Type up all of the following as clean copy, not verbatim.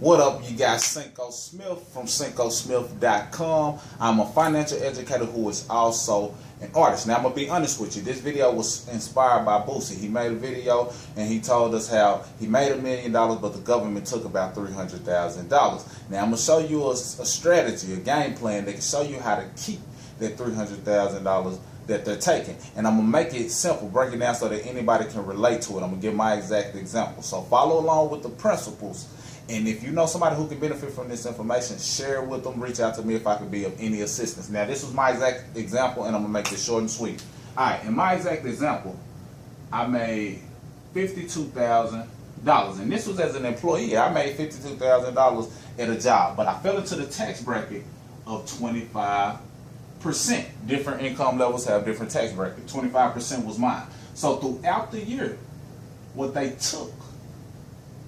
What up, you got Cinco Smith from CincoSmith.com. I'm a financial educator who is also an artist. Now, I'm going to be honest with you. This video was inspired by Boosie. He made a video and he told us how he made $1 million, but the government took about $300,000. Now, I'm going to show you a strategy, a game plan that can show you how to keep that $300,000 that they're taking. And I'm going to make it simple, break it down so that anybody can relate to it. I'm going to give my exact example. So follow along with the principles. And if you know somebody who can benefit from this information, share it with them. Reach out to me if I can be of any assistance. Now, this was my exact example, and I'm going to make this short and sweet. All right, in my exact example, I made $52,000. And this was as an employee. I made $52,000 at a job. But I fell into the tax bracket of 25%. Different income levels have different tax brackets. 25% was mine. So throughout the year, what they took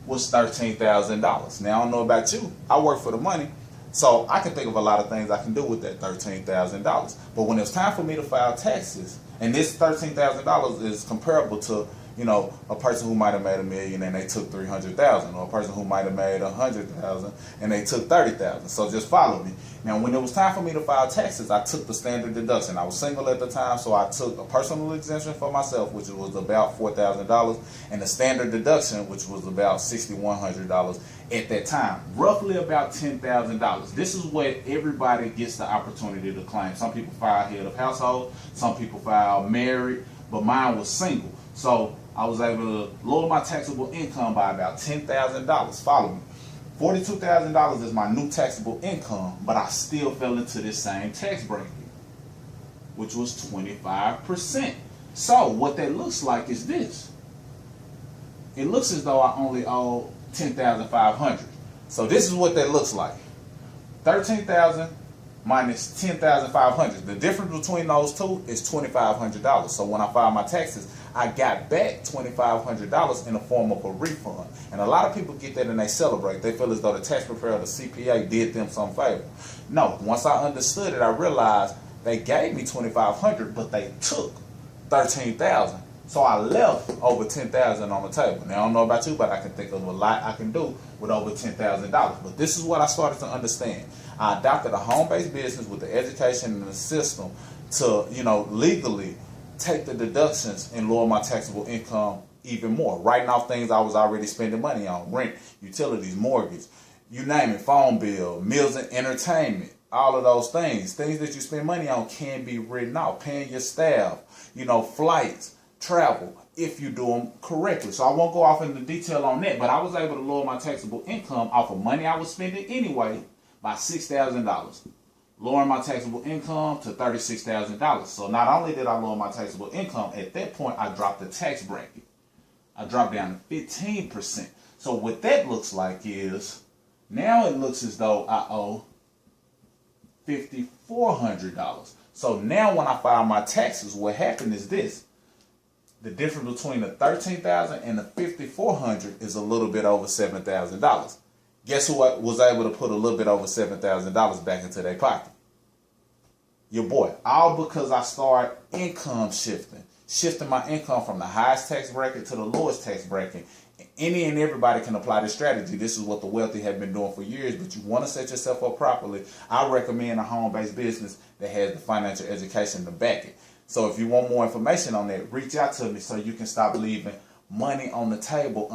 was $13,000. Now, I don't know about you. I work for the money, so I can think of a lot of things I can do with that $13,000. But when it's time for me to file taxes, and this $13,000 is comparable to, you know, a person who might have made $1 million and they took $300,000, or a person who might have made $100,000 and they took $30,000. So just follow me. Now, when it was time for me to file taxes, I took the standard deduction. I was single at the time, so I took a personal exemption for myself, which was about $4,000, and the standard deduction, which was about $6,100 at that time, roughly about $10,000. This is what everybody gets the opportunity to claim. Some people file head of household, some people file married, but mine was single. So I was able to lower my taxable income by about $10,000. Follow me. $42,000 is my new taxable income, but I still fell into this same tax bracket, which was 25%. So what that looks like is this. It looks as though I only owe $10,500. So this is what that looks like. $13,000 minus $10,500. The difference between those two is $2,500. So when I filed my taxes, I got back $2,500 in the form of a refund. And a lot of people get that and they celebrate. They feel as though the tax preparer or the CPA did them some favor. No, once I understood it, I realized they gave me $2,500, but they took $13,000. So I left over $10,000 on the table. Now, I don't know about you, but I can think of a lot I can do with over $10,000. But this is what I started to understand. I adopted a home-based business with the education and the system to, you know, legally take the deductions and lower my taxable income even more. Writing off things I was already spending money on. Rent, utilities, mortgage, you name it, phone bill, meals and entertainment. All of those things that you spend money on can be written off. Paying your staff, you know, flights, travel, if you do them correctly. So I won't go off into detail on that, but I was able to lower my taxable income off of money I was spending anyway by $6,000. Lowering my taxable income to $36,000. So not only did I lower my taxable income, at that point I dropped the tax bracket. I dropped down to 15%. So what that looks like is, now it looks as though I owe $5,400. So now when I file my taxes, what happened is this. The difference between the $13,000 and the $5,400 is a little bit over $7,000. Guess who was able to put a little bit over $7,000 back into their pocket? Your boy. All because I started income shifting my income from the highest tax bracket to the lowest tax bracket. Any and everybody can apply this strategy. This is what the wealthy have been doing for years, but you want to set yourself up properly. I recommend a home-based business that has the financial education to back it. So if you want more information on that, reach out to me so you can stop leaving money on the table